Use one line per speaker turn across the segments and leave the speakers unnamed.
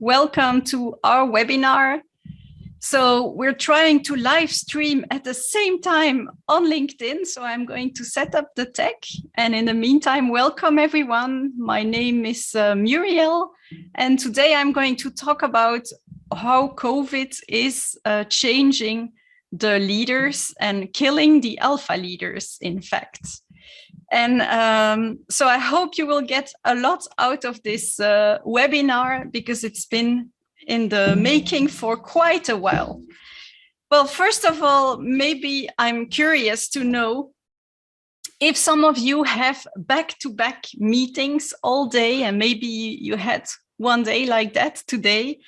Welcome to our webinar. So we're trying to live stream at the same time on LinkedIn. So I'm going to set up the tech. And in the meantime, welcome everyone. My name is Muriel. And today I'm going to talk about how COVID is changing the leaders and killing the alpha leaders, in fact. And so I hope you will get a lot out of this webinar because it's been in the making for quite a while. Well, first of all, maybe I'm curious to know if some of you have back-to-back meetings all day, and maybe you had one day like that today,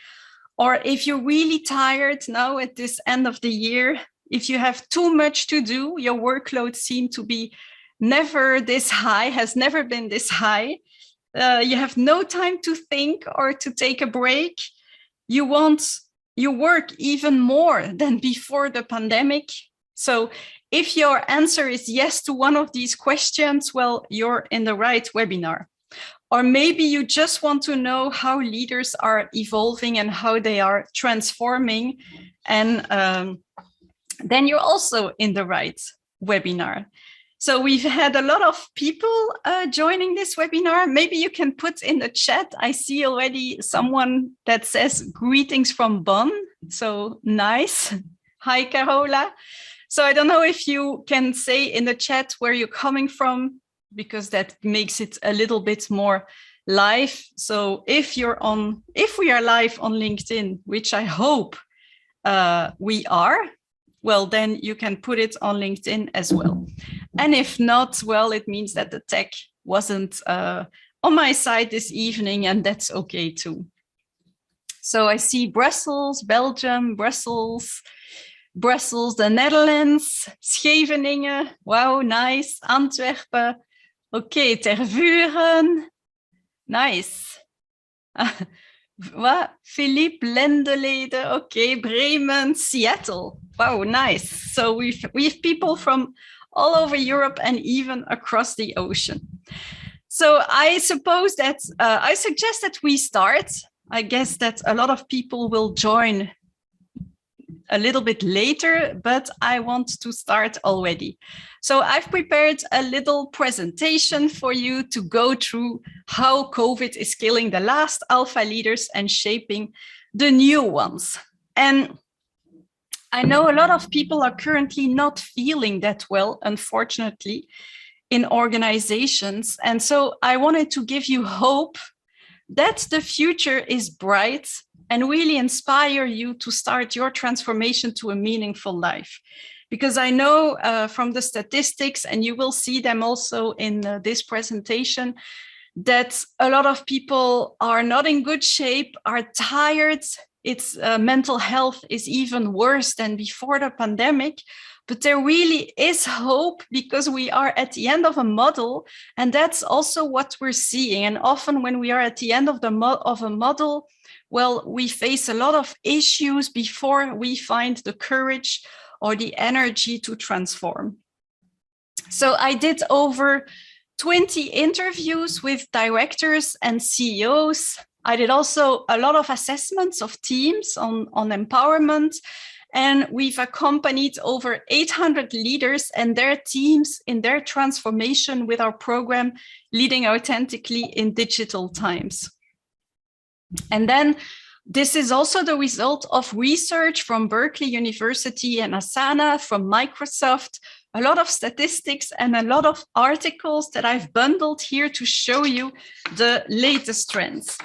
or if you're really tired now at this end of the year, if you have too much to do, your workload seems to be never this high, has never been this high. You have no time to think or to take a break. You work even more than before the pandemic. So if your answer is yes to one of these questions, well, you're in the right webinar. Or maybe you just want to know how leaders are evolving and how they are transforming. And then you're also in the right webinar. So we've had a lot of people joining this webinar. Maybe you can put in the chat. I see already someone that says greetings from Bonn. So nice. Hi, Carola. So I don't know if you can say in the chat where you're coming from, because that makes it a little bit more live. So if we are live on LinkedIn, which I hope we are, well, then you can put it on LinkedIn as well. And if not, well, it means that the tech wasn't on my side this evening, and that's okay too. So I see Brussels, Belgium, Brussels, the Netherlands, Scheveningen, wow, nice, Antwerpen, okay, Tervuren, nice. What? Philippe Lendelede, okay, Bremen, Seattle, wow, nice. So we've people from all over Europe and even across the ocean. So I suppose that I suggest that we start. I guess that a lot of people will join a little bit later, but I want to start already. So I've prepared a little presentation for you to go through how COVID is killing the last alpha leaders and shaping the new ones. And I know a lot of people are currently not feeling that well, unfortunately, in organizations. And so I wanted to give you hope that the future is bright and really inspire you to start your transformation to a meaningful life. Because I know from the statistics, and you will see them also in this presentation, that a lot of people are not in good shape, are tired. Its mental health is even worse than before the pandemic. But there really is hope because we are at the end of a model, and that's also what we're seeing. And often when we are at the end of a model, well, we face a lot of issues before we find the courage or the energy to transform. So I did over 20 interviews with directors and CEOs. I did also a lot of assessments of teams on empowerment. And we've accompanied over 800 leaders and their teams in their transformation with our program, Leading Authentically in Digital Times. And then this is also the result of research from Berkeley University and Asana, from Microsoft, a lot of statistics and a lot of articles that I've bundled here to show you the latest trends.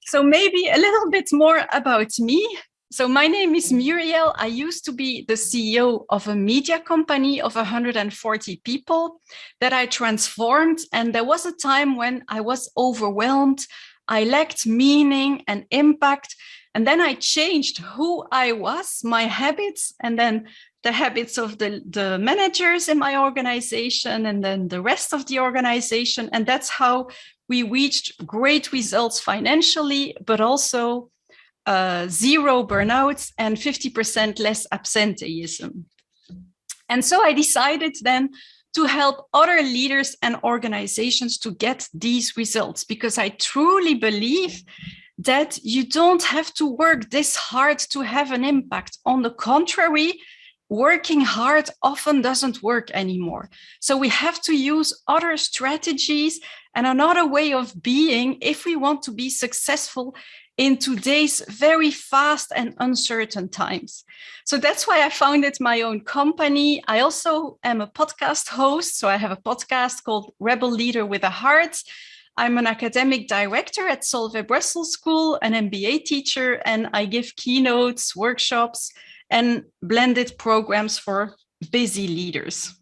So maybe a little bit more about me. So my name is Muriel. I used to be the CEO of a media company of 140 people that I transformed. And there was a time when I was overwhelmed. I lacked meaning and impact. And then I changed who I was, my habits, and then the habits of the managers in my organization, and then the rest of the organization. And that's how we reached great results financially, but also zero burnouts and 50% less absenteeism. And so I decided then to help other leaders and organizations to get these results, because I truly believe that you don't have to work this hard to have an impact. On the contrary, working hard often doesn't work anymore. So we have to use other strategies and another way of being if we want to be successful in today's very fast and uncertain times. So that's why I founded my own company. I also am a podcast host. So I have a podcast called Rebel Leader with a Heart. I'm an academic director at Solvay Brussels School, an MBA teacher, and I give keynotes, workshops, and blended programs for busy leaders.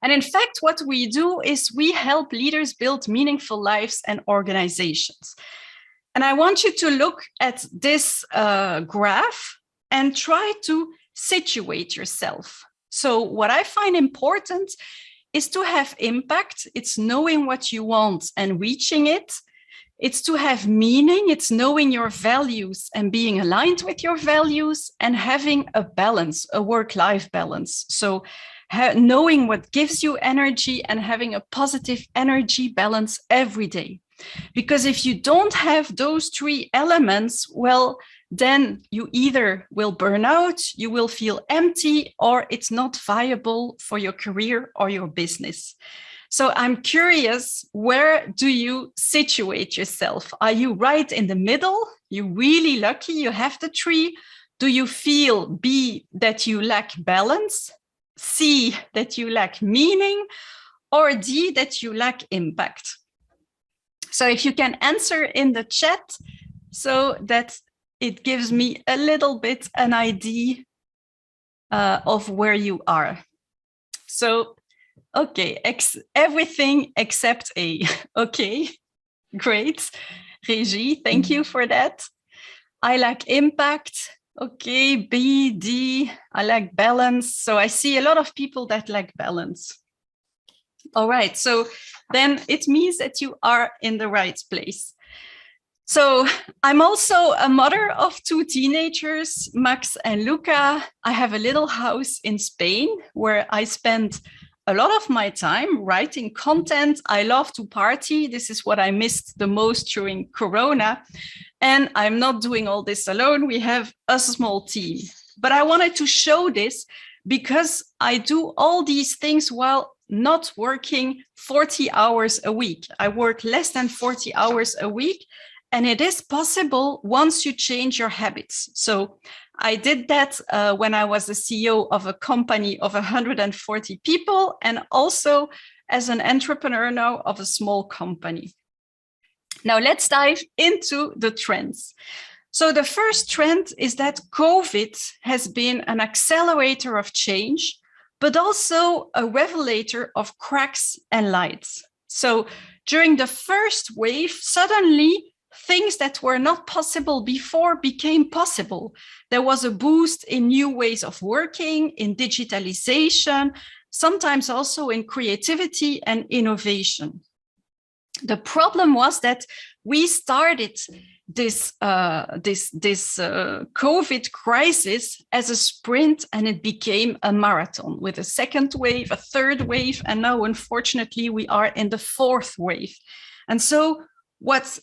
And in fact, what we do is we help leaders build meaningful lives and organizations. And I want you to look at this graph and try to situate yourself. So what I find important is to have impact. It's knowing what you want and reaching it. It's to have meaning. It's knowing your values and being aligned with your values and having a balance, a work-life balance. So knowing what gives you energy and having a positive energy balance every day. Because if you don't have those three elements, well, then you either will burn out, you will feel empty, or it's not viable for your career or your business. So I'm curious, where do you situate yourself? Are you right in the middle? You're really lucky you have the three. Do you feel B, that you lack balance, C, that you lack meaning, or D, that you lack impact? So if you can answer in the chat so that it gives me a little bit an idea of where you are. So, okay, everything except A. Okay, great. Régie, thank you for that. I lack impact. Okay, B, D, I lack balance. So I see a lot of people that lack balance. All right, so then it means that you are in the right place. So I'm also a mother of two teenagers, Max and Luca. I have a little house in Spain where I spend a lot of my time writing content. I love to party. This is what I missed the most during Corona. And I'm not doing all this alone. We have a small team. But I wanted to show this because I do all these things while not working 40 hours a week. I work less than 40 hours a week, and it is possible once you change your habits. So I did that when I was the CEO of a company of 140 people, and also as an entrepreneur now of a small company. Now let's dive into the trends. So the first trend is that COVID has been an accelerator of change, but also a revelator of cracks and lights. So during the first wave, suddenly things that were not possible before became possible. There was a boost in new ways of working, in digitalization, sometimes also in creativity and innovation. The problem was that we started this COVID crisis as a sprint, and it became a marathon with a second wave, a third wave, and now unfortunately we are in the fourth wave. And so what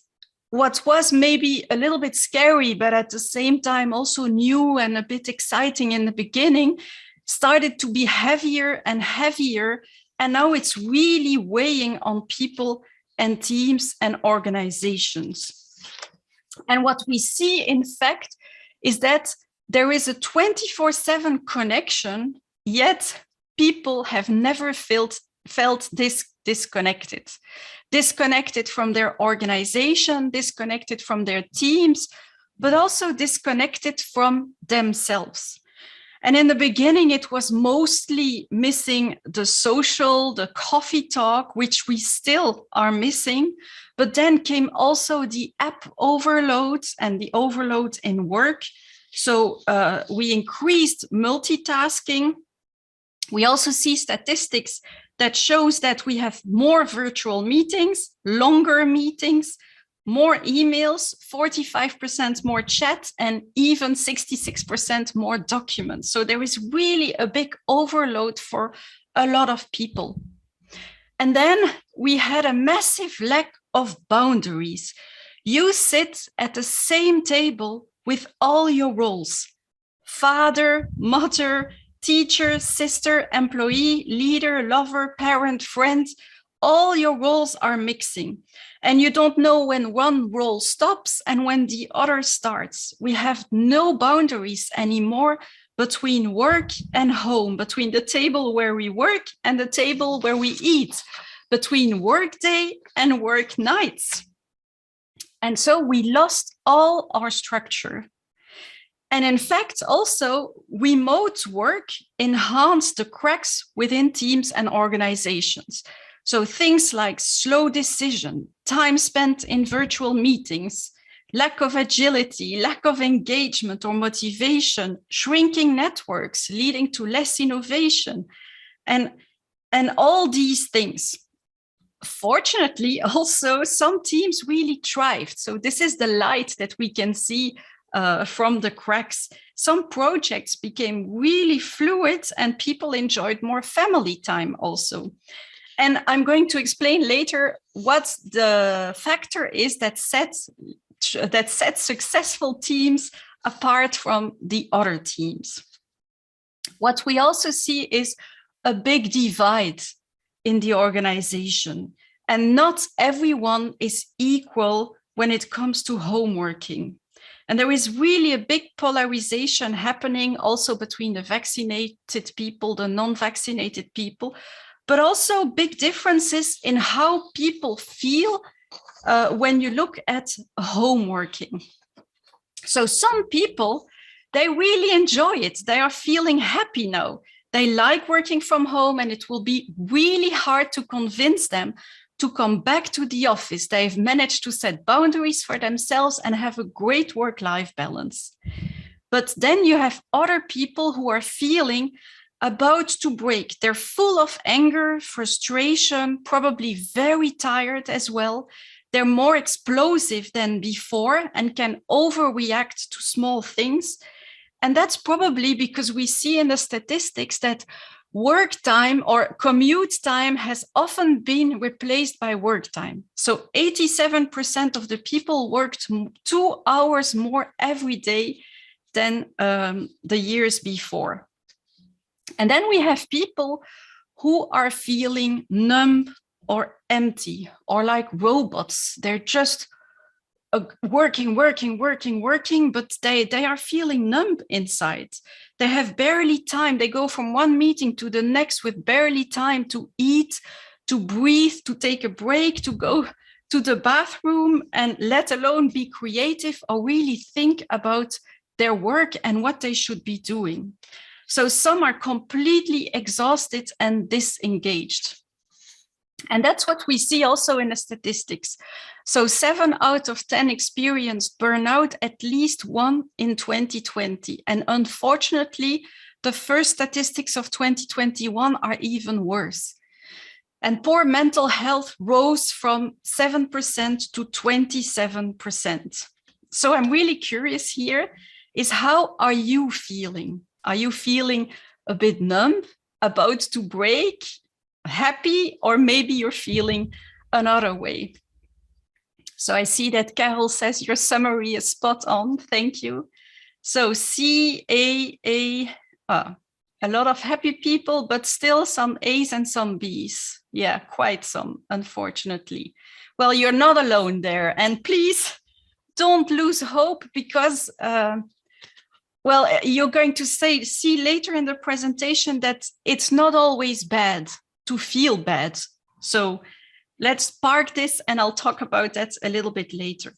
was maybe a little bit scary, but at the same time also new and a bit exciting in the beginning, started to be heavier and heavier, and now it's really weighing on people and teams and organizations. And what we see, in fact, is that there is a 24/7 connection, yet people have never felt disconnected from their organization, disconnected from their teams, but also disconnected from themselves. And in the beginning, it was mostly missing the social, the coffee talk, which we still are missing. But then came also the app overload and the overload in work. So we increased multitasking. We also see statistics that shows that we have more virtual meetings, longer meetings, more emails, 45% more chat, and even 66% more documents. So there is really a big overload for a lot of people. And then we had a massive lack of boundaries. You sit at the same table with all your roles: father, mother, teacher, sister, employee, leader, lover, parent, friend. All your roles are mixing, and you don't know when one role stops and when the other starts. We have no boundaries anymore between work and home, between the table where we work and the table where we eat, between work day and work nights. And so we lost all our structure. And in fact, also, remote work enhanced the cracks within teams and organizations. So things like slow decision, time spent in virtual meetings, lack of agility, lack of engagement or motivation, shrinking networks leading to less innovation, and all these things. Fortunately, also, some teams really thrived. So this is the light that we can see from the cracks. Some projects became really fluid and people enjoyed more family time also. And I'm going to explain later what the factor is that sets successful teams apart from the other teams. What we also see is a big divide in the organization, and not everyone is equal when it comes to home working. And there is really a big polarization happening also between the vaccinated people, the non-vaccinated people, but also big differences in how people feel when you look at home working. So some people, they really enjoy it. They are feeling happy now. They like working from home, and it will be really hard to convince them to come back to the office. They've managed to set boundaries for themselves and have a great work-life balance. But then you have other people who are feeling about to break. They're full of anger, frustration, probably very tired as well. They're more explosive than before and can overreact to small things. And that's probably because we see in the statistics that work time or commute time has often been replaced by work time. So 87% of the people worked 2 hours more every day than the years before. And then we have people who are feeling numb or empty or like robots. They're just working, but they are feeling numb inside. They have barely time. They go from one meeting to the next with barely time to eat, to breathe, to take a break, to go to the bathroom, and let alone be creative or really think about their work and what they should be doing. So some are completely exhausted and disengaged. And that's what we see also in the statistics. So 7 out of 10 experienced burnout, at least one in 2020. And unfortunately, the first statistics of 2021 are even worse. And poor mental health rose from 7% to 27%. So I'm really curious here is, how are you feeling? Are you feeling a bit numb, about to break, happy, or maybe you're feeling another way? So I see that Carol says your summary is spot on. Thank you. So a lot of happy people, but still some A's and some B's. Yeah, quite some, unfortunately. Well, you're not alone there. And please don't lose hope, because well, you're going to see later in the presentation that it's not always bad to feel bad. So let's park this, and I'll talk about that a little bit later.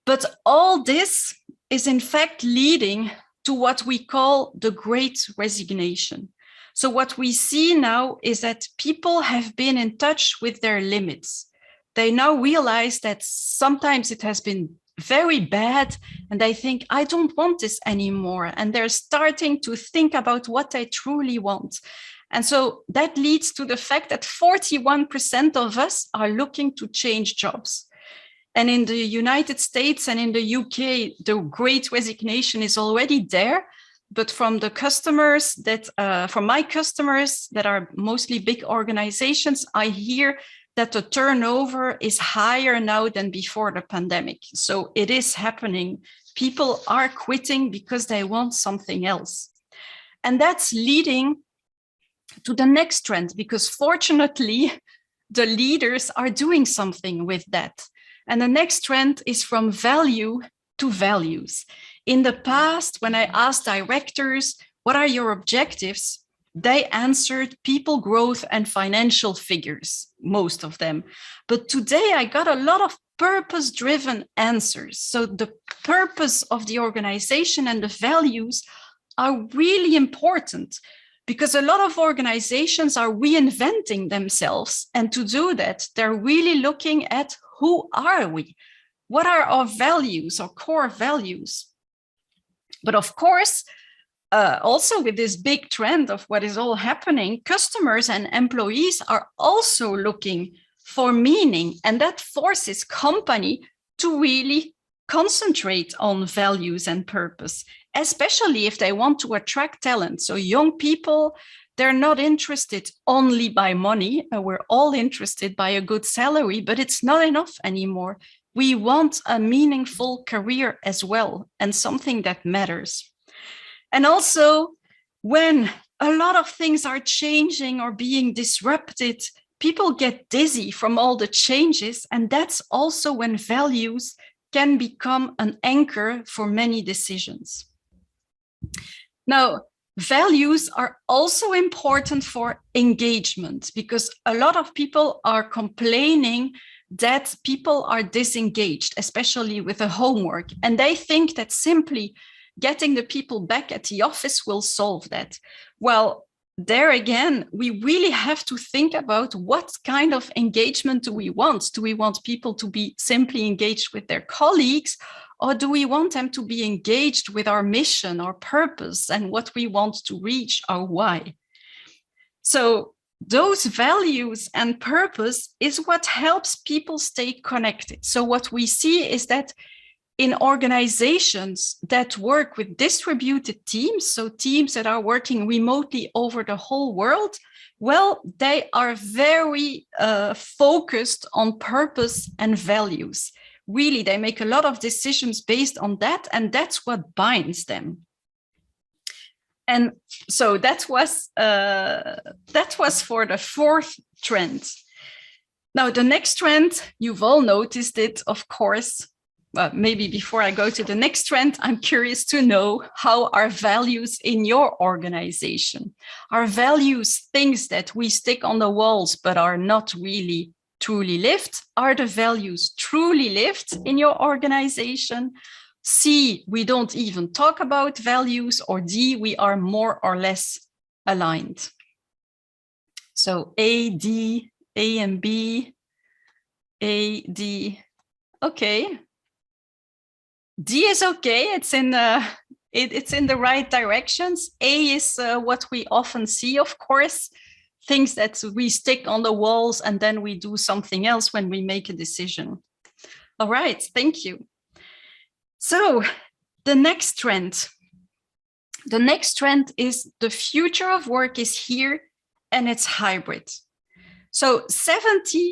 But all this is in fact leading to what we call the Great Resignation. So what we see now is that people have been in touch with their limits. They now realize that sometimes it has been very bad, and they think, I don't want this anymore. And they're starting to think about what they truly want. And so that leads to the fact that 41% of us are looking to change jobs. And in the United States and in the UK, the Great Resignation is already there. But from the customers from my customers that are mostly big organizations, I hear that the turnover is higher now than before the pandemic. So it is happening. People are quitting because they want something else. And that's leading to the next trend, because fortunately, the leaders are doing something with that. And the next trend is from value to values. In the past, when I asked directors, what are your objectives? They answered people growth and financial figures, most of them. But today I got a lot of purpose-driven answers. So the purpose of the organization and the values are really important, because a lot of organizations are reinventing themselves. And to do that, they're really looking at who are we? What are our values, our core values? But of course, also with this big trend of what is all happening, customers and employees are also looking for meaning, and that forces company to really concentrate on values and purpose, especially if they want to attract talent. So young people, they're not interested only by money. We're all interested by a good salary, but it's not enough anymore. We want a meaningful career as well, and something that matters. And also, when a lot of things are changing or being disrupted, people get dizzy from all the changes. And that's also when values can become an anchor for many decisions. Now, values are also important for engagement, because a lot of people are complaining that people are disengaged, especially with the homework. And they think that simply getting the people back at the office will solve that. Well, there again, we really have to think about what kind of engagement do we want? Do we want people to be simply engaged with their colleagues, or do we want them to be engaged with our mission, our purpose, and what we want to reach, our why? So those values and purpose is what helps people stay connected. So what we see is that in organizations that work with distributed teams, so teams that are working remotely over the whole world, well, they are very focused on purpose and values. Really, they make a lot of decisions based on that, and that's what binds them. And so that was for the fourth trend. Now, the next trend, you've all noticed it, of course. Well, maybe before I go to the next trend, I'm curious to know, how are values in your organization? Are values things that we stick on the walls but are not really truly lived? Are the values truly lived in your organization? C, we don't even talk about values, or D, we are more or less aligned. So A, D, A and B, A, D, okay. D is okay, it's in the right directions. A is what we often see, of course, things that we stick on the walls and then we do something else when we make a decision. All right, thank you. So the next trend. The next trend is the future of work is here, and it's hybrid. So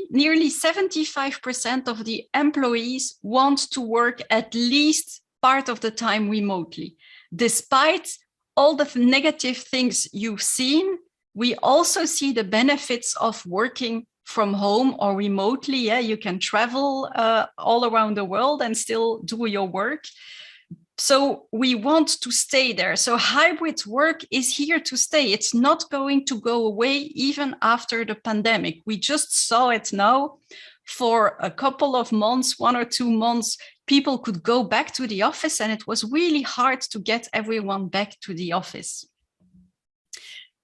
nearly 75% of the employees want to work at least part of the time remotely. Despite all the negative things you've seen, we also see the benefits of working from home or remotely. Yeah, you can travel all around the world and still do your work. So we want to stay there. So hybrid work is here to stay. It's not going to go away even after the pandemic. We just saw it now. For a couple of months, 1 or 2 months, people could go back to the office, and it was really hard to get everyone back to the office.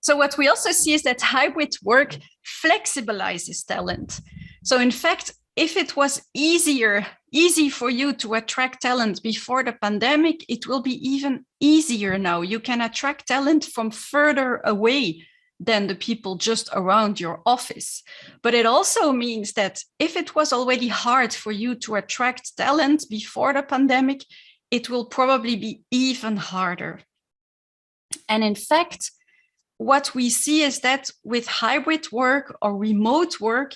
So what we also see is that hybrid work flexibilizes talent. So in fact, if it was easy for you to attract talent before the pandemic, it will be even easier now. You can attract talent from further away than the people just around your office. But it also means that if it was already hard for you to attract talent before the pandemic, it will probably be even harder. And in fact, what we see is that with hybrid work or remote work,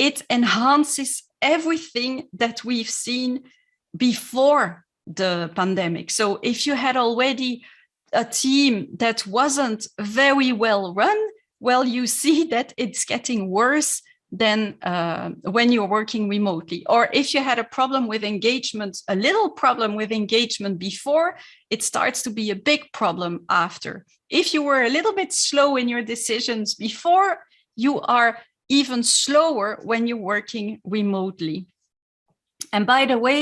it enhances everything that we've seen before the pandemic. So if you had already a team that wasn't very well run, well, you see that it's getting worse than when you're working remotely. Or if you had a problem with engagement, a little problem with engagement before, it starts to be a big problem after. If you were a little bit slow in your decisions before, you are even slower when you're working remotely. And by the way,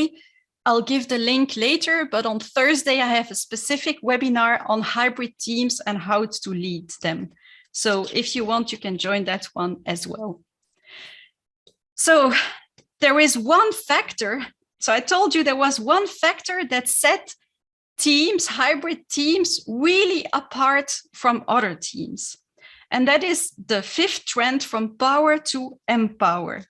I'll give the link later, but on Thursday, I have a specific webinar on hybrid teams and how to lead them. So if you want, you can join that one as well. So there is one factor. So I told you there was one factor that set teams, hybrid teams, really apart from other teams. And that is the fifth trend, from power to empower.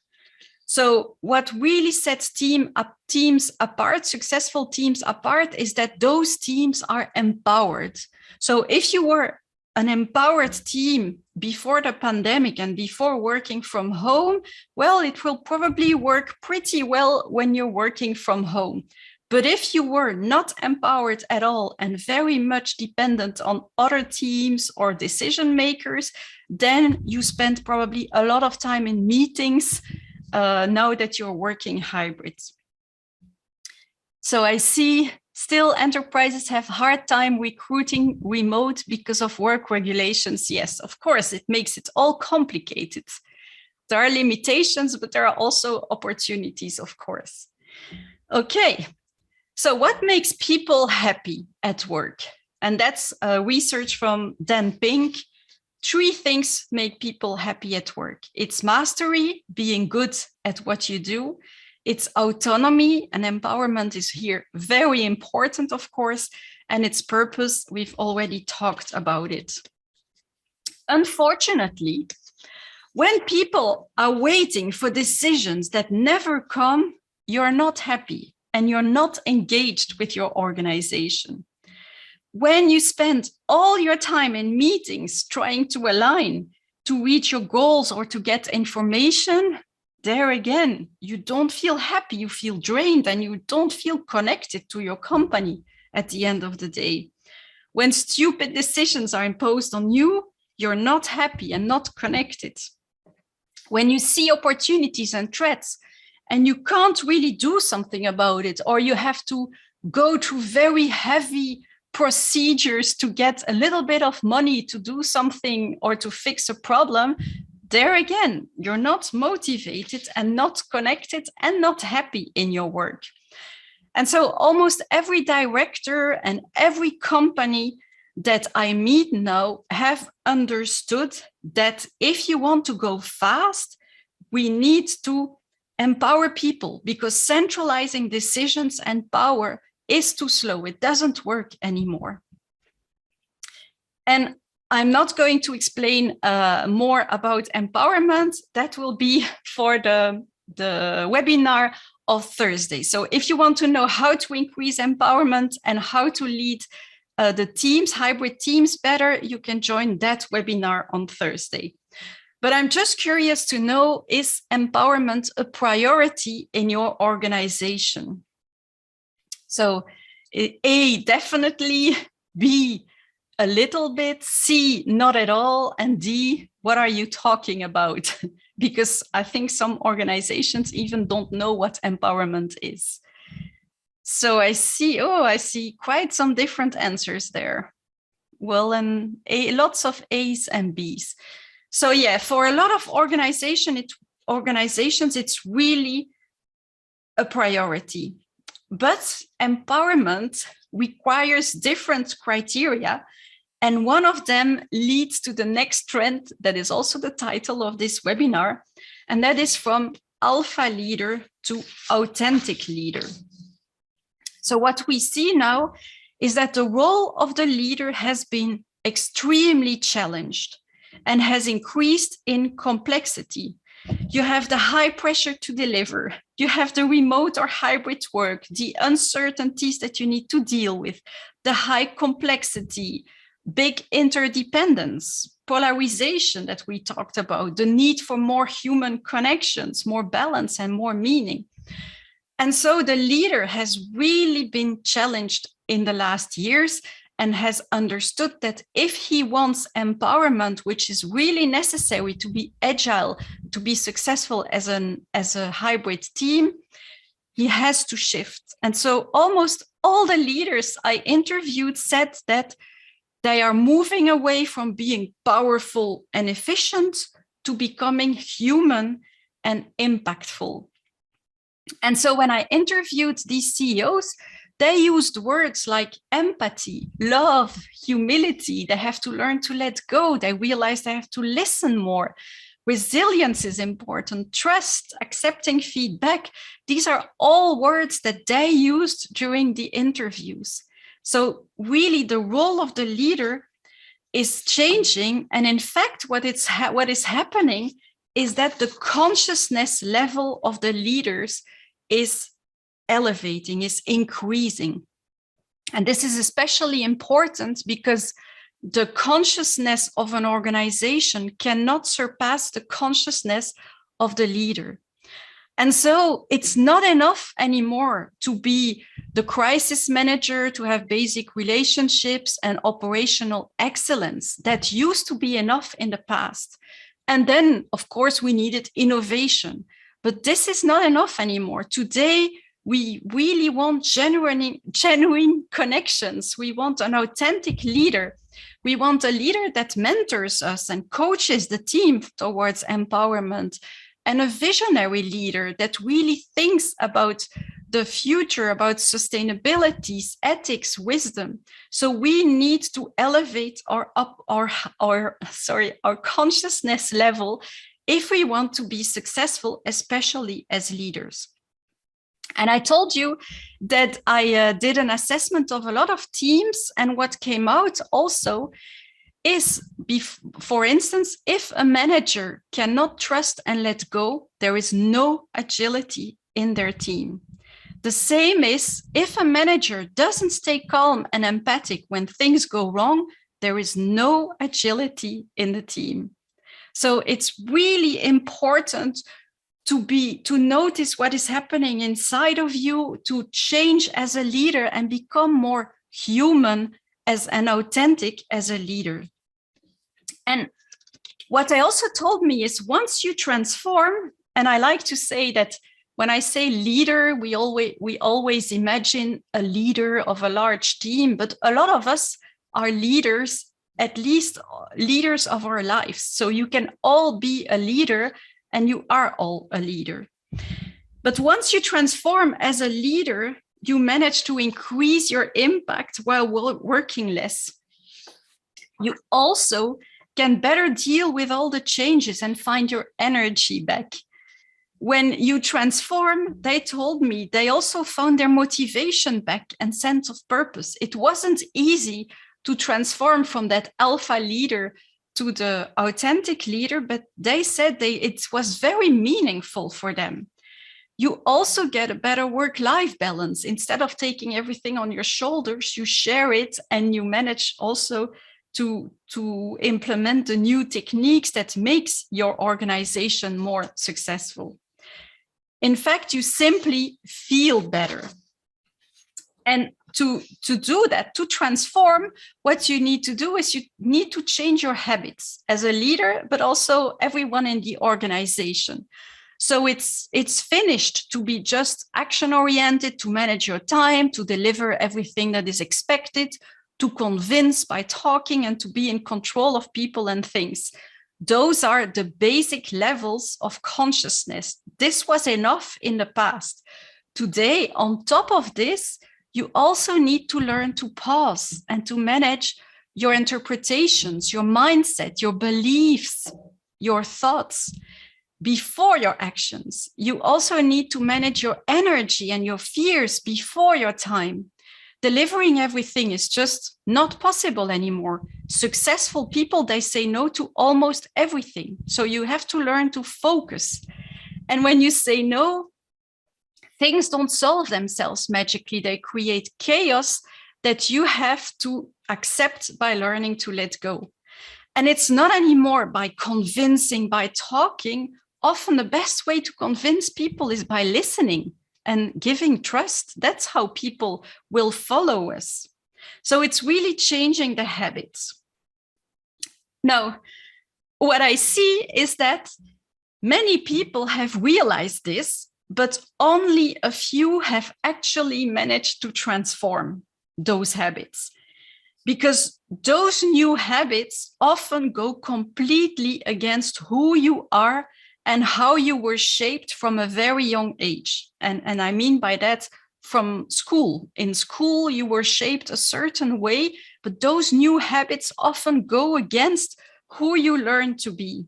So what really sets teams apart, successful teams apart, is that those teams are empowered. So if you were an empowered team before the pandemic and before working from home, well, it will probably work pretty well when you're working from home. But if you were not empowered at all and very much dependent on other teams or decision makers, then you spend probably a lot of time in meetings now that you're working hybrid. So I see still enterprises have hard time recruiting remote because of work regulations. Yes, of course, it makes it all complicated. There are limitations, but there are also opportunities, of course. Okay, so what makes people happy at work? And that's research from Dan Pink. 3 things make people happy at work. It's mastery, being good at what you do. It's autonomy, and empowerment is here very important, of course, and its purpose, we've already talked about it. Unfortunately, when people are waiting for decisions that never come, you're not happy and you're not engaged with your organization. When you spend all your time in meetings trying to align to reach your goals or to get information, there again, you don't feel happy, you feel drained, and you don't feel connected to your company at the end of the day. When stupid decisions are imposed on you, you're not happy and not connected. When you see opportunities and threats and you can't really do something about it, or you have to go through very heavy procedures to get a little bit of money to do something or to fix a problem, there again, you're not motivated and not connected and not happy in your work. And so almost every director and every company that I meet now have understood that if you want to go fast, we need to empower people, because centralizing decisions and power is too slow. It doesn't work anymore. And I'm not going to explain more about empowerment. That will be for the webinar of Thursday. So if you want to know how to increase empowerment and how to lead the teams, hybrid teams better, you can join that webinar on Thursday. But I'm just curious to know, is empowerment a priority in your organization? So A, definitely, B, a little bit, C, not at all, and D, what are you talking about? Because I think some organizations even don't know what empowerment is. So I see quite some different answers there. Well, and lots of A's and B's. So yeah, for a lot of organizations, it's really a priority. But empowerment requires different criteria. And one of them leads to the next trend that is also the title of this webinar. And that is from alpha leader to authentic leader. So what we see now is that the role of the leader has been extremely challenged and has increased in complexity. You have the high pressure to deliver. You have the remote or hybrid work, the uncertainties that you need to deal with, the high complexity, big interdependence, polarization that we talked about, the need for more human connections, more balance and more meaning. And so the leader has really been challenged in the last years and has understood that if he wants empowerment, which is really necessary to be agile, to be successful as a hybrid team, he has to shift. And so almost all the leaders I interviewed said that they are moving away from being powerful and efficient to becoming human and impactful. And so when I interviewed these CEOs, they used words like empathy, love, humility. They have to learn to let go. They realize they have to listen more. Resilience is important, trust, accepting feedback. These are all words that they used during the interviews. So really the role of the leader is changing. And in fact, what is happening is that the consciousness level of the leaders is elevating, is increasing. And this is especially important because the consciousness of an organization cannot surpass the consciousness of the leader. And so it's not enough anymore to be the crisis manager, to have basic relationships and operational excellence. That used to be enough in the past. And then, of course, we needed innovation. But this is not enough anymore. Today, we really want genuine connections. We want an authentic leader. We want a leader that mentors us and coaches the team towards empowerment, and a visionary leader that really thinks about the future, about sustainability, ethics, wisdom. So we need to elevate our consciousness level if we want to be successful, especially as leaders. And I told you that I did an assessment of a lot of teams, and what came out also is, for instance, if a manager cannot trust and let go, there is no agility in their team. The same is, if a manager doesn't stay calm and empathic when things go wrong, there is no agility in the team. So it's really important to notice what is happening inside of you, to change as a leader and become more human and authentic as a leader. And what I also told me is, once you transform, and I like to say that when I say leader, we always imagine a leader of a large team, but a lot of us are leaders, at least leaders of our lives. So you can all be a leader, and you are all a leader. But once you transform as a leader, you manage to increase your impact while working less. You also can better deal with all the changes and find your energy back. When you transform, they told me, they also found their motivation back and sense of purpose. It wasn't easy to transform from that alpha leader to the authentic leader, but they said it was very meaningful for them. You also get a better work-life balance. Instead of taking everything on your shoulders, you share it, and you manage also to implement the new techniques that makes your organization more successful. In fact, you simply feel better. And to do that, to transform, what you need to do is you need to change your habits as a leader, but also everyone in the organization. So it's finished to be just action-oriented, to manage your time, to deliver everything that is expected, to convince by talking, and to be in control of people and things. Those are the basic levels of consciousness. This was enough in the past. Today, on top of this, you also need to learn to pause and to manage your interpretations, your mindset, your beliefs, your thoughts before your actions. You also need to manage your energy and your fears before your time. Delivering everything is just not possible anymore. Successful people, they say no to almost everything. So you have to learn to focus. And when you say no, things don't solve themselves magically. They create chaos, that you have to accept by learning to let go. And it's not anymore by convincing, by talking. Often the best way to convince people is by listening and giving trust. That's how people will follow us. So it's really changing the habits. Now, what I see is that many people have realized this, but only a few have actually managed to transform those habits. Because those new habits often go completely against who you are and how you were shaped from a very young age. And I mean by that, from school. In school, you were shaped a certain way, but those new habits often go against who you learn to be.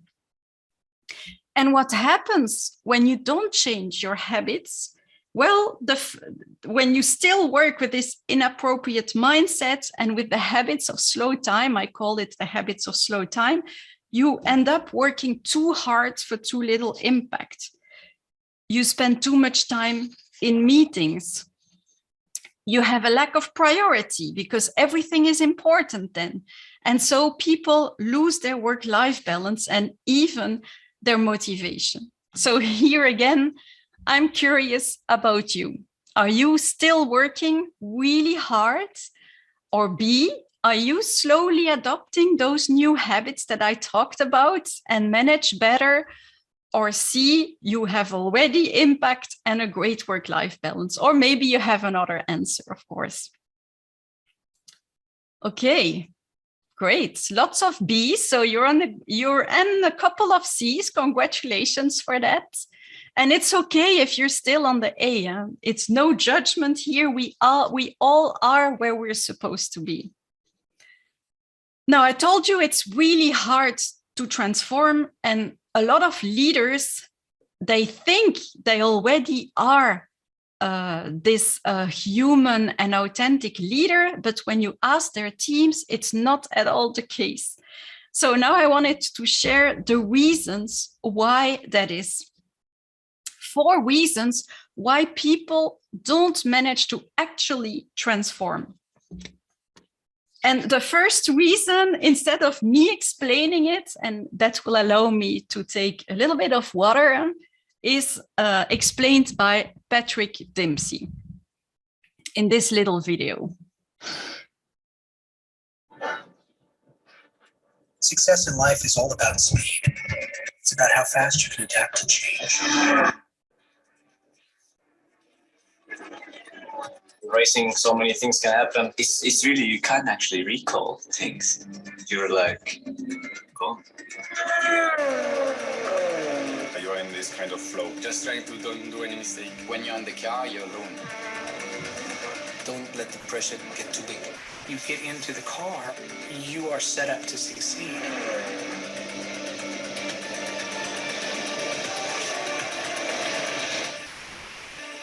And what happens when you don't change your habits? Well, when you still work with this inappropriate mindset and with the habits of slow time, I call it the habits of slow time, you end up working too hard for too little impact. You spend too much time in meetings. You have a lack of priority because everything is important then. And so people lose their work-life balance and even their motivation. So here again, I'm curious about you. Are you still working really hard? Or B, are you slowly adopting those new habits that I talked about and manage better? Or C, you have already impact and a great work-life balance. Or maybe you have another answer, of course. Okay. Great, lots of B's. So you're in a couple of C's. Congratulations for that. And it's okay if you're still on the A. Huh? It's no judgment here. We all are where we're supposed to be. Now, I told you it's really hard to transform, and a lot of leaders, they think they already are this human and authentic leader, but when you ask their teams, it's not at all the case. So now I wanted to share the reasons why that is. 4 reasons why people don't manage to actually transform. And the first reason, instead of me explaining it, and that will allow me to take a little bit of water, is explained by Patrick Dempsey in this little video.
Success in life is all about speed. It's about how fast you can adapt to change.
Racing, so many things can happen. It's really, you can't actually recall things. You're like, gone.
You're in this kind of flow.
Just trying to don't do any mistake. When you're in the car, you're alone.
Don't let the pressure get too big. You get into the car, you are set up to succeed.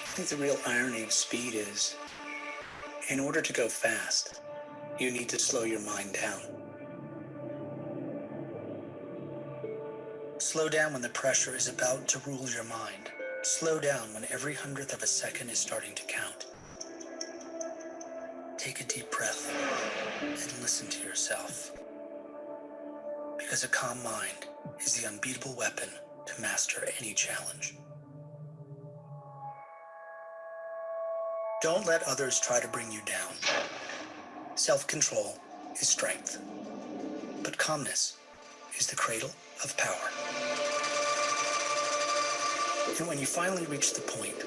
I think the real irony of speed is, in order to go fast, you need to slow your mind down. Slow down when the pressure is about to rule your mind. Slow down when every 100th of a second is starting to count. Take a deep breath and listen to yourself. Because a calm mind is the unbeatable weapon to master any challenge. Don't let others try to bring you down. Self-control is strength, but calmness is the cradle of power. And when you finally reach the point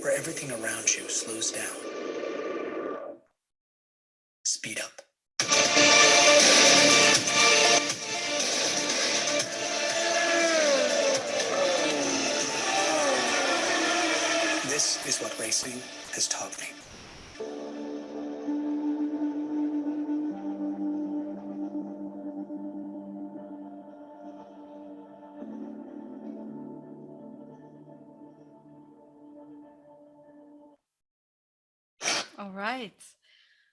where everything around you slows down, speed up. This is what racing has taught me.
All right.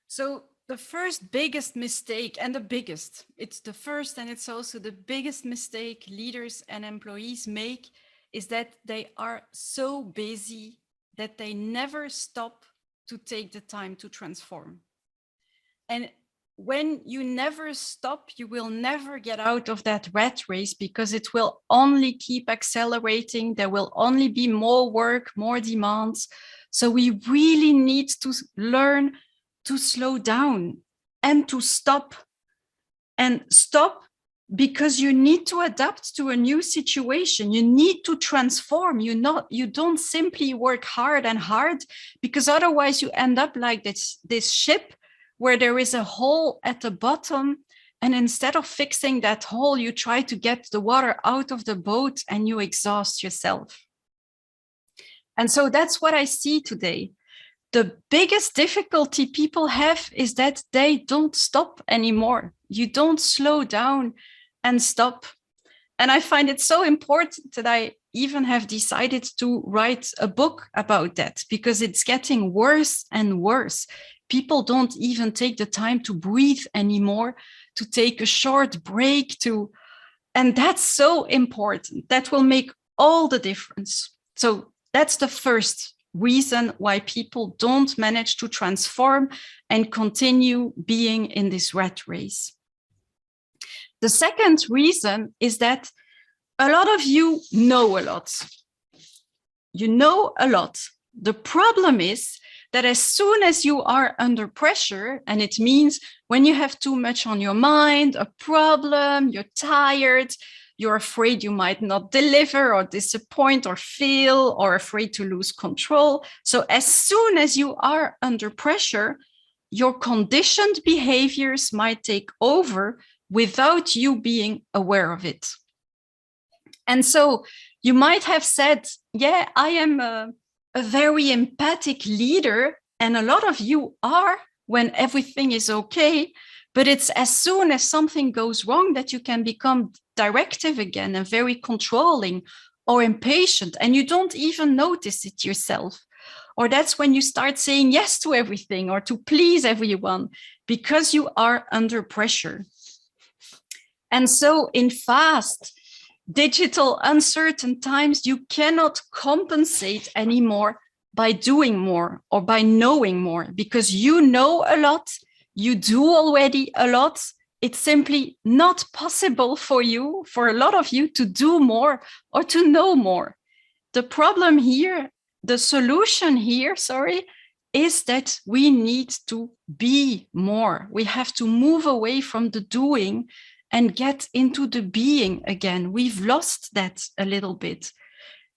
So the first biggest mistake, and the biggest, it's the first and it's also the biggest mistake leaders and employees make, is that they are so busy that they never stop to take the time to transform. And when you never stop, you will never get out of that rat race, because it will only keep accelerating. There will only be more work, more demands. So we really need to learn to slow down and to stop. And stop because you need to adapt to a new situation. You need to transform. You don't simply work hard and hard, because otherwise you end up like this ship where there is a hole at the bottom, and instead of fixing that hole, you try to get the water out of the boat and you exhaust yourself. And so that's what I see today. The biggest difficulty people have is that they don't stop anymore. You don't slow down and stop. And I find it so important that I even have decided to write a book about that, because it's getting worse and worse. People don't even take the time to breathe anymore, to take a short break, and that's so important. That will make all the difference. So that's the first reason why people don't manage to transform and continue being in this rat race. The second reason is that a lot of you know a lot. You know a lot. The problem is that as soon as you are under pressure, and it means when you have too much on your mind, a problem, you're tired, you're afraid you might not deliver or disappoint or fail, or afraid to lose control. So as soon as you are under pressure, your conditioned behaviors might take over without you being aware of it. And so you might have said, yeah, I am a very empathic leader, and a lot of you are when everything is okay, but it's as soon as something goes wrong that you can become directive again and very controlling or impatient, and you don't even notice it yourself. Or that's when you start saying yes to everything or to please everyone, because you are under pressure. And so in fast, digital, uncertain times, you cannot compensate anymore by doing more or by knowing more, because you know a lot, you do already a lot. It's simply not possible for you, for a lot of you, to do more or to know more. The problem here, the solution here, is that we need to be more. We have to move away from the doing and get into the being again. We've lost that a little bit.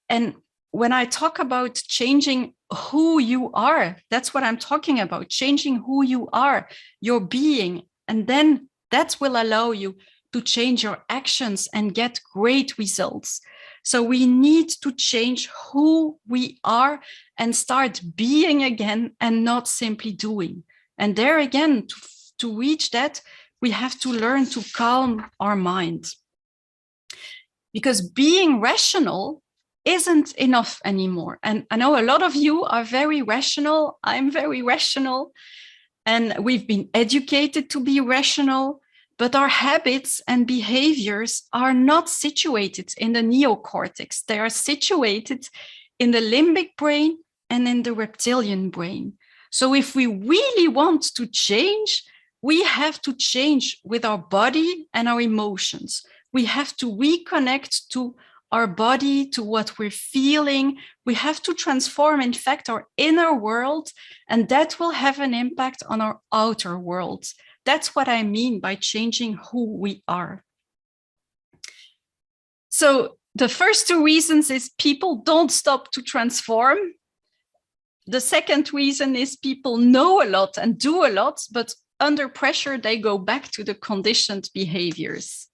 And when I talk about changing who you are, that's what I'm talking about, changing who you are, your being. And then that will allow you to change your actions and get great results. So we need to change who we are and start being again and not simply doing. And there again, to reach that, we have to learn to calm our mind. Because being rational isn't enough anymore. And I know a lot of you are very rational. I'm very rational. And we've been educated to be rational. But our habits and behaviors are not situated in the neocortex. They are situated in the limbic brain and in the reptilian brain. So if we really want to change, we have to change with our body and our emotions. We have to reconnect to our body, to what we're feeling. We have to transform, in fact, our inner world, and that will have an impact on our outer world. That's what I mean by changing who we are. So the first two reasons is people don't stop to transform. The second reason is people know a lot and do a lot, but under pressure, they go back to the conditioned behaviors.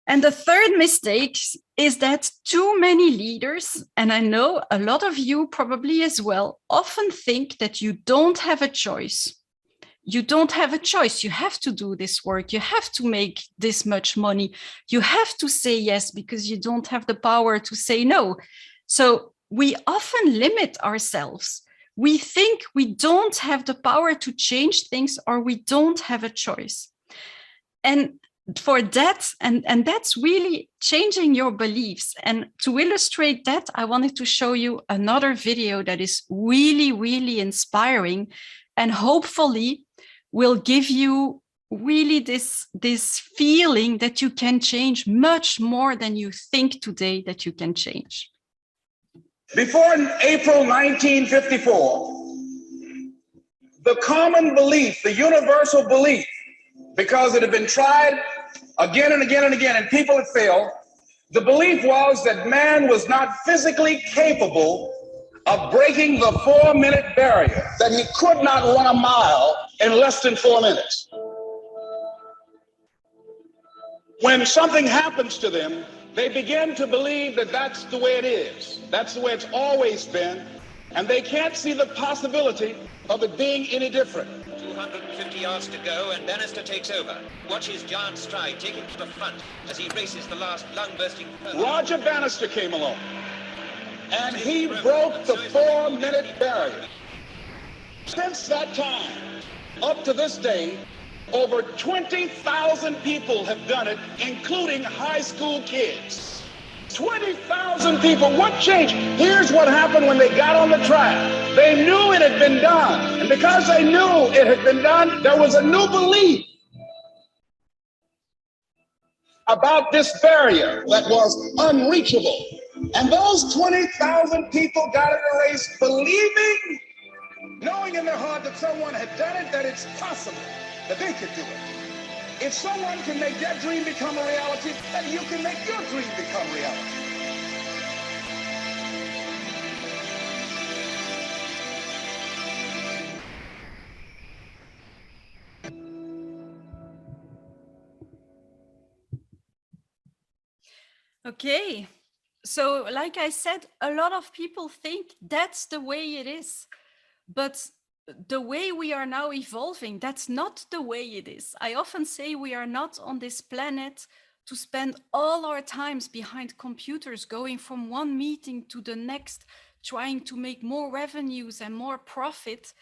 And the third mistake is that too many leaders, and I know a lot of you probably as well, often think that you don't have a choice. You don't have a choice. You have to do this work. You have to make this much money. You have to say yes because you don't have the power to say no. So we often limit ourselves. We think we don't have the power to change things, or we don't have a choice. And for that, and that's really changing your beliefs. And to illustrate that, I wanted to show you another video that is really, really inspiring and hopefully will give you really this feeling that you can change much more than you think today that you can change.
Before April 1954, the common belief, the universal belief, because it had been tried again and again and again, and people had failed, the belief was that man was not physically capable of breaking the 4-minute barrier, that he could not run a mile in less than 4 minutes. When something happens to them, they begin to believe that that's the way it is. That's the way it's always been. And they can't see the possibility of it being any different.
250 yards to go, and Bannister takes over. Watch his giant stride taking to the front as he races the last lung-bursting.
Roger Bannister came along, and he broke the 4-minute barrier. Since that time, up to this day, over 20,000 people have done it, including high school kids. 20,000 people. What changed? Here's what happened when they got on the track. They knew it had been done. And because they knew it had been done, there was a new belief about this barrier that was unreachable. And those 20,000 people got in the race believing, knowing in their heart that someone had done it, that it's possible that they could do it. If someone can make their dream become a reality, then you can make your dream become reality.
Okay, so like I said, a lot of people think that's the way it is, but the way we are now evolving, that's not the way it is. I often say we are not on this planet to spend all our times behind computers, going from one meeting to the next, trying to make more revenues and more profit.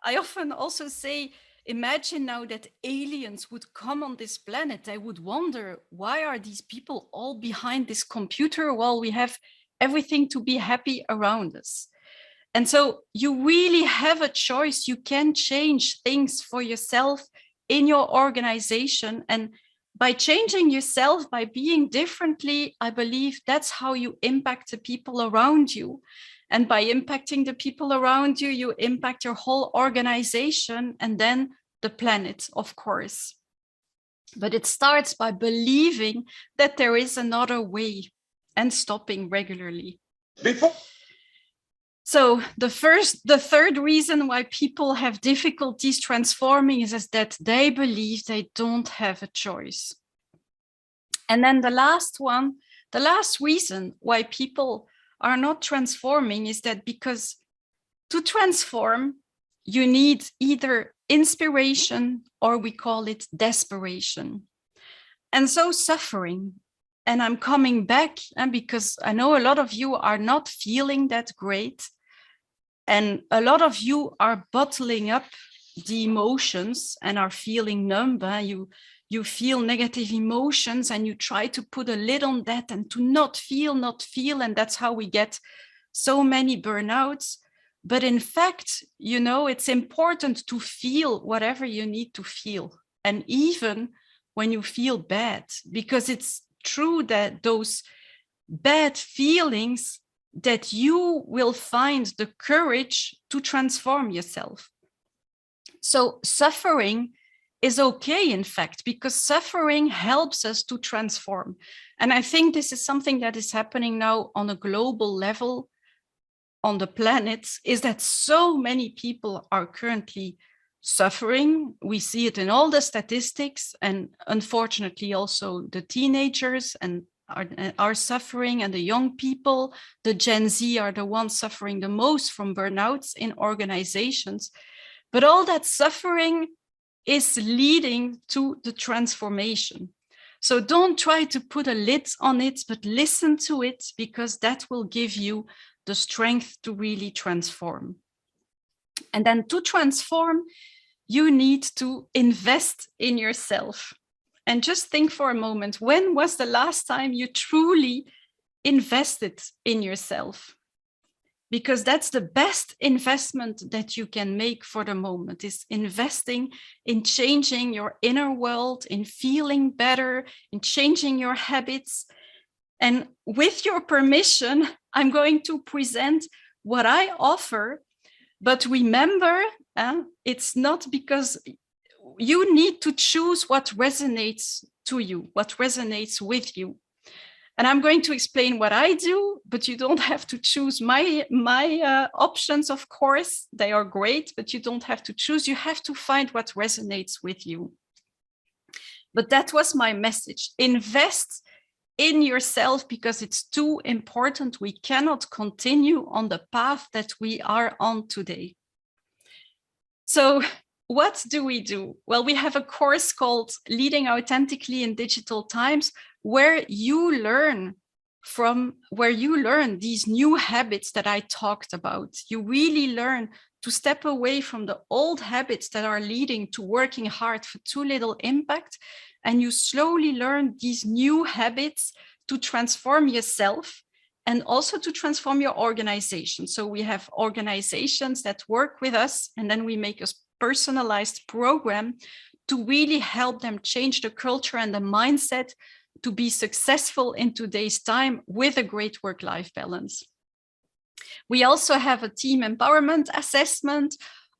I often also say, imagine now that aliens would come on this planet. I would wonder, why are these people all behind this computer while we have everything to be happy around us? And so you really have a choice. You can change things for yourself in your organization. And by changing yourself, by being differently, I believe that's how you impact the people around you. And by impacting the people around you, you impact your whole organization and then the planet, of course. But it starts by believing that there is another way and stopping regularly. So the third reason why people have difficulties transforming is that they believe they don't have a choice. And then the last reason why people are not transforming is that because to transform, you need either inspiration or we call it desperation. And so suffering. And I'm coming back because I know a lot of you are not feeling that great. And a lot of you are bottling up the emotions and are feeling numb. You feel negative emotions and you try to put a lid on that and to not feel. And that's how we get so many burnouts. But in fact, you know, it's important to feel whatever you need to feel. And even when you feel bad, because it's true that those bad feelings that you will find the courage to transform yourself. So suffering is okay, in fact, because suffering helps us to transform. And I think this is something that is happening now on a global level on the planet, is that so many people are currently suffering. We see it in all the statistics, and unfortunately also the teenagers are suffering, and the young people, the Gen Z, are the ones suffering the most from burnouts in organizations. But all that suffering is leading to the transformation. So don't try to put a lid on it, but listen to it, because that will give you the strength to really transform. And then to transform, you need to invest in yourself. And just think for a moment, when was the last time you truly invested in yourself? because that's the best investment that you can make for the moment, is investing in changing your inner world, in feeling better, in changing your habits. And with your permission, I'm going to present what I offer. But remember, it's not because you need to choose what resonates to you, what resonates with you. And I'm going to explain what I do, but you don't have to choose my options, of course. They are great, but you don't have to choose. You have to find what resonates with you. But that was my message. Invest in yourself, because it's too important. We cannot continue on the path that we are on today. So what do we do? Well, we have a course called Leading Authentically in Digital Times, where you learn these new habits that I talked about. You really learn to step away from the old habits that are leading to working hard for too little impact. And you slowly learn these new habits to transform yourself and also to transform your organization. So we have organizations that work with us, and then we make a personalized program to really help them change the culture and the mindset to be successful in today's time with a great work-life balance. We also have a team empowerment assessment,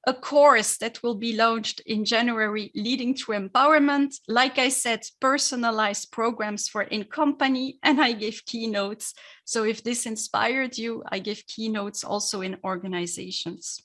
a course that will be launched in January, Leading to Empowerment. Like I said, personalized programs for in-company, and I give keynotes. So if this inspired you, I give keynotes also in organizations.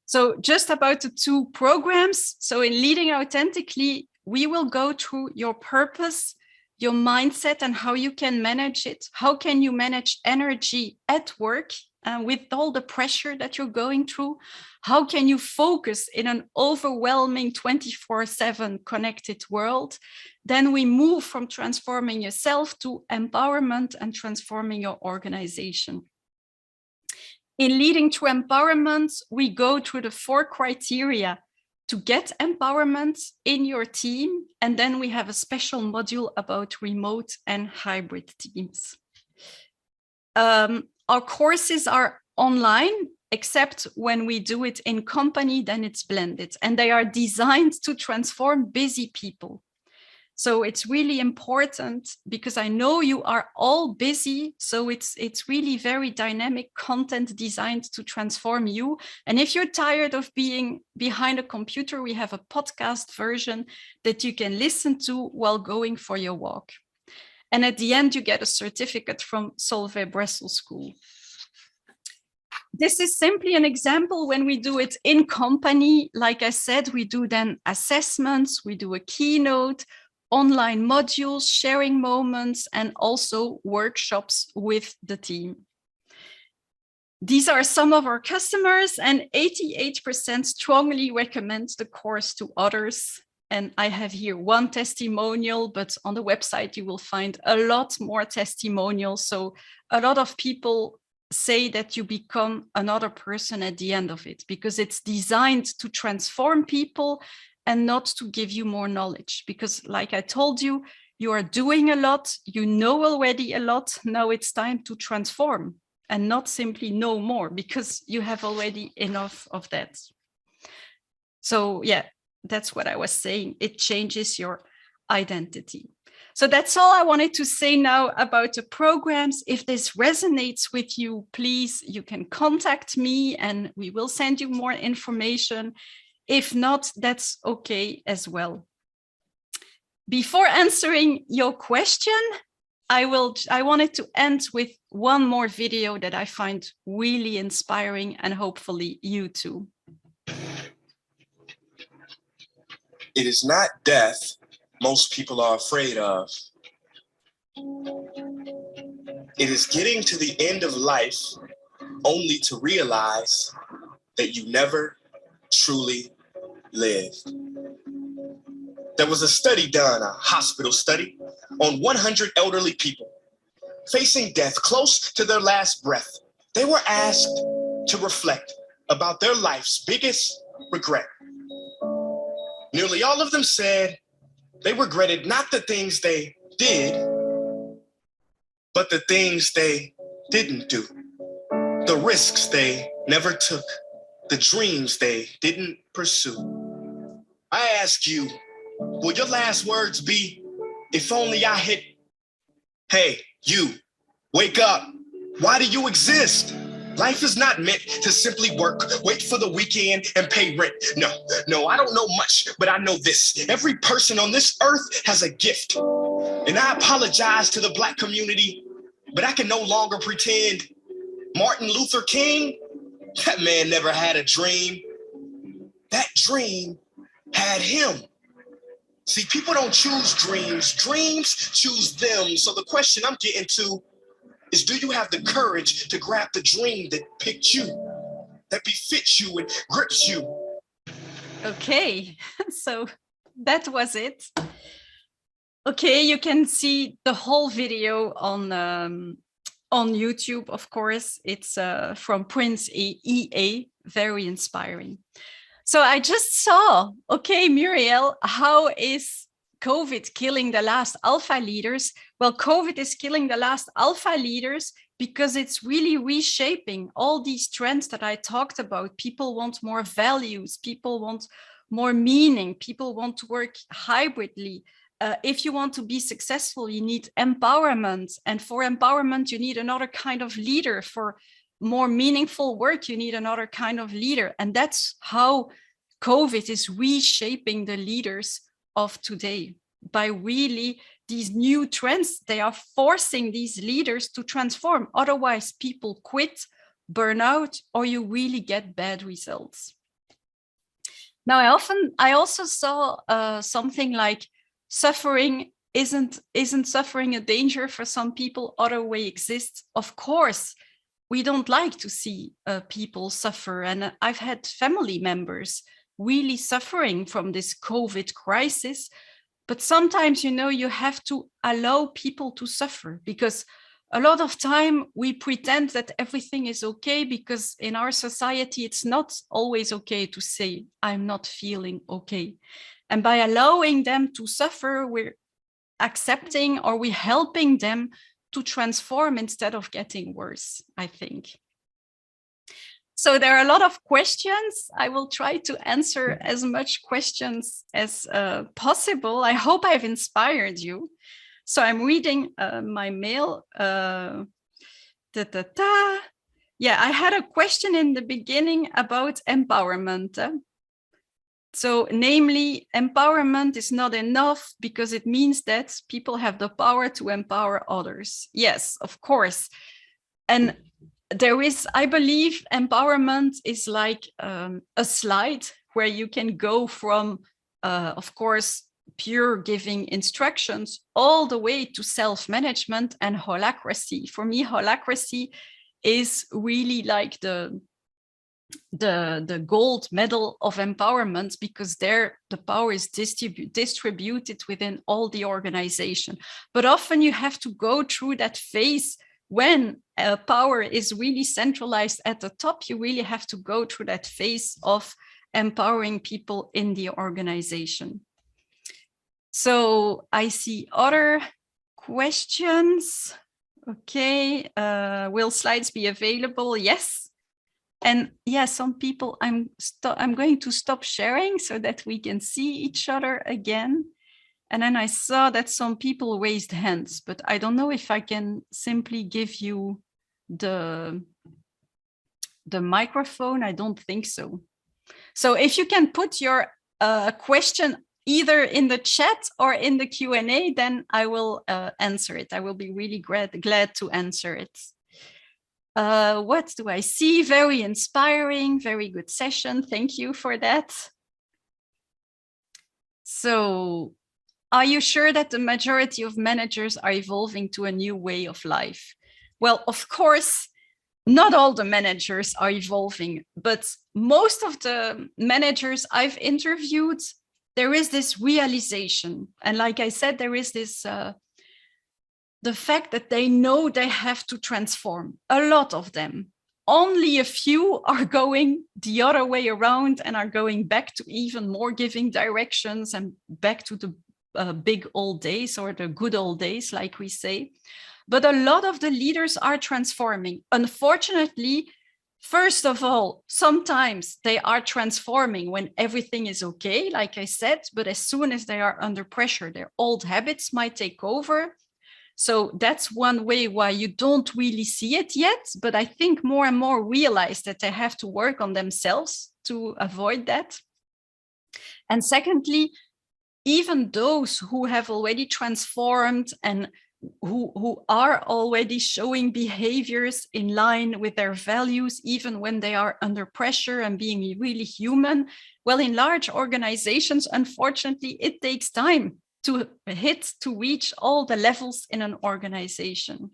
So just about the two programs. So in Leading Authentically, we will go through your purpose, your mindset, and how you can manage it. How can you manage energy at work with all the pressure that you're going through? How can you focus in an overwhelming 24/7 connected world? Then we move from transforming yourself to empowerment and transforming your organization. In Leading to Empowerment, we go through the 4 criteria to get empowerment in your team. And then we have a special module about remote and hybrid teams. Our courses are online, except when we do it in company, then it's blended. And they are designed to transform busy people. So it's really important, because I know you are all busy. So it's really very dynamic content designed to transform you. And if you're tired of being behind a computer, we have a podcast version that you can listen to while going for your walk. And at the end, you get a certificate from Solvay Brussels School. This is simply an example when we do it in company. Like I said, we do then assessments, we do a keynote, online modules, sharing moments, and also workshops with the team. These are some of our customers, and 88% strongly recommend the course to others. And I have here one testimonial, but on the website, you will find a lot more testimonials. So a lot of people say that you become another person at the end of it, because it's designed to transform people and not to give you more knowledge. Because like I told you, you are doing a lot, you know already a lot. Now it's time to transform and not simply know more, because you have already enough of that. So yeah, that's what I was saying. It changes your identity. So that's all I wanted to say now about the programs. If this resonates with you, please, you can contact me and we will send you more information. If not, that's okay as well. Before answering your question, I wanted to end with one more video that I find really inspiring, and hopefully you too.
It is not death most people are afraid of. It is getting to the end of life only to realize that you never truly lived. There was a study done, a hospital study, on 100 elderly people facing death close to their last breath. They were asked to reflect about their life's biggest regret. Nearly all of them said they regretted not the things they did, but the things they didn't do. the risks they never took, the dreams they didn't pursue. I ask you, will your last words be, if only I hit, hey, you, wake up. Why do you exist? Life is not meant to simply work, wait for the weekend and pay rent. No, I don't know much, but I know this. Every person on this earth has a gift. And I apologize to the Black community, but I can no longer pretend. Martin Luther King, that man never had a dream. That dream had him. See, people don't choose dreams. Dreams choose them. So the question I'm getting to is, do you have the courage to grab the dream that picked you, that befits you and grips you?
Okay, so that was it. Okay, you can see the whole video on YouTube, of course. It's from Prince EA, very inspiring. So I just saw, okay, Muriel, how is COVID killing the last alpha leaders? Well, COVID is killing the last alpha leaders because it's really reshaping all these trends that I talked about. People want more values, people want more meaning, people want to work hybridly. If you want to be successful, you need empowerment. And for empowerment, you need another kind of leader. For more meaningful work, you need another kind of leader. And that's how COVID is reshaping the leaders of today. By really these new trends, they are forcing these leaders to transform. Otherwise, people quit, burn out, or you really get bad results. Now, I also saw something like, suffering isn't suffering a danger for some people, other way exists. Of course, we don't like to see people suffer. And I've had family members really suffering from this COVID crisis. But sometimes, you know, you have to allow people to suffer, because a lot of time we pretend that everything is okay, because in our society, it's not always okay to say, I'm not feeling okay. And by allowing them to suffer, we're accepting, or we're helping them to transform instead of getting worse, I think. So there are a lot of questions. I will try to answer as much questions as possible. I hope I've inspired you. So I'm reading my mail. Yeah, I had a question in the beginning about empowerment. So namely, empowerment is not enough because it means that people have the power to empower others. Yes, of course. And there is, I believe, empowerment is like a slide where you can go from, of course, pure giving instructions all the way to self-management and holacracy. For me, holacracy is really like the gold medal of empowerment, because there the power is distributed within all the organization. But often you have to go through that phase when power is really centralized at the top. You really have to go through that phase of empowering people in the organization. So I see other questions. Okay, will slides be available? Yes. And yeah, some people, I'm going to stop sharing so that we can see each other again. And then I saw that some people raised hands, but I don't know if I can simply give you the microphone. I don't think so. So if you can put your question either in the chat or in the Q&A, then I will answer it. I will be really glad to answer it. What do I see? Very inspiring, very good session. Thank you for that. So, are you sure that the majority of managers are evolving to a new way of life? Well, of course, not all the managers are evolving, but most of the managers I've interviewed, there is this realization. And like I said, there is this the fact that they know they have to transform, a lot of them. Only a few are going the other way around and are going back to even more giving directions and back to the big old days or the good old days, like we say. But a lot of the leaders are transforming. Unfortunately, first of all, sometimes they are transforming when everything is okay, like I said, but as soon as they are under pressure, their old habits might take over. So that's one way why you don't really see it yet, but I think more and more realize that they have to work on themselves to avoid that. And secondly, even those who have already transformed and who are already showing behaviors in line with their values, even when they are under pressure and being really human, well, in large organizations, unfortunately, it takes time to reach all the levels in an organization.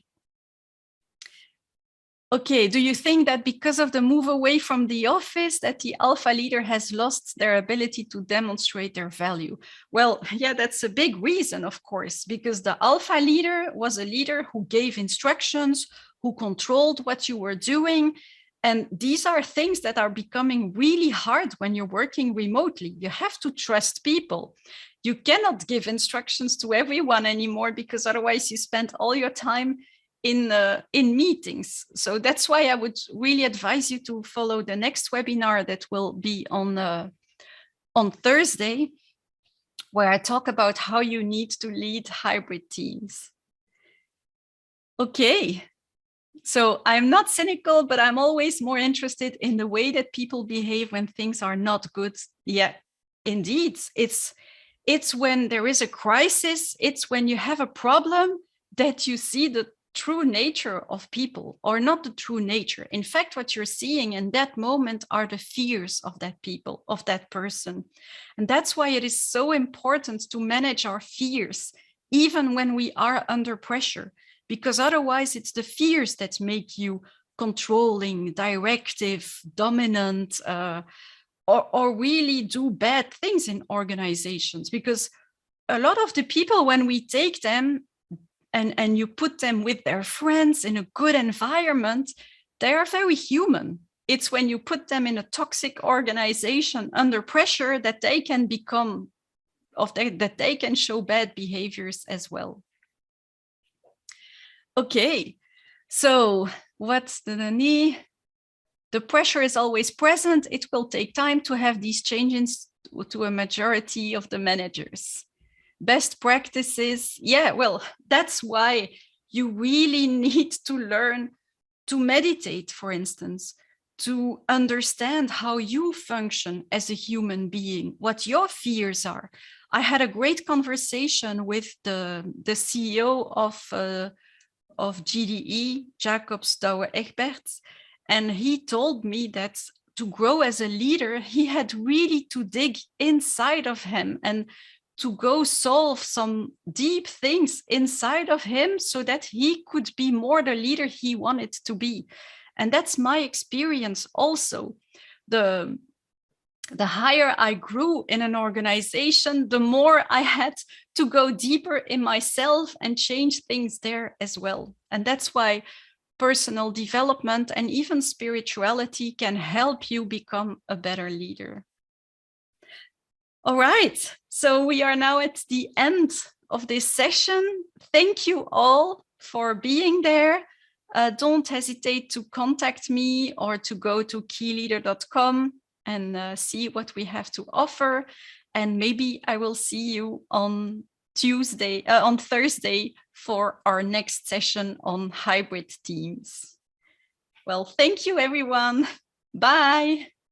Okay, do you think that because of the move away from the office that the alpha leader has lost their ability to demonstrate their value? Well, yeah, that's a big reason, of course, because the alpha leader was a leader who gave instructions, who controlled what you were doing. And these are things that are becoming really hard when you're working remotely. You have to trust people. You cannot give instructions to everyone anymore because otherwise you spend all your time in meetings. So that's why I would really advise you to follow the next webinar that will be on Thursday, where I talk about how you need to lead hybrid teams. Okay. So I'm not cynical, but I'm always more interested in the way that people behave when things are not good. Yeah, indeed. It's when there is a crisis, it's when you have a problem that you see the true nature of people, or not the true nature. In fact, what you're seeing in that moment are the fears of that people, of that person. And that's why it is so important to manage our fears, even when we are under pressure. Because otherwise it's the fears that make you controlling, directive, dominant, or really do bad things in organizations. Because a lot of the people, when we take them and you put them with their friends in a good environment, they are very human. It's when you put them in a toxic organization under pressure that they can become, that they can show bad behaviors as well. Okay, so what's the need? The pressure is always present. It will take time to have these changes to a majority of the managers. Best practices, yeah, well, that's why you really need to learn to meditate, for instance, to understand how you function as a human being, what your fears are. I had a great conversation with the CEO of GDE, Jacob Stouwe-Egberts, and he told me that to grow as a leader, he had really to dig inside of him and to go solve some deep things inside of him so that he could be more the leader he wanted to be. And that's my experience also. The higher I grew in an organization, the more I had to go deeper in myself and change things there as well. And that's why personal development and even spirituality can help you become a better leader. All right, so we are now at the end of this session. Thank you all for being there. Don't hesitate to contact me or to go to keyleader.com and see what we have to offer. And maybe I will see you on Thursday for our next session on hybrid teams. Well, thank you, everyone. Bye.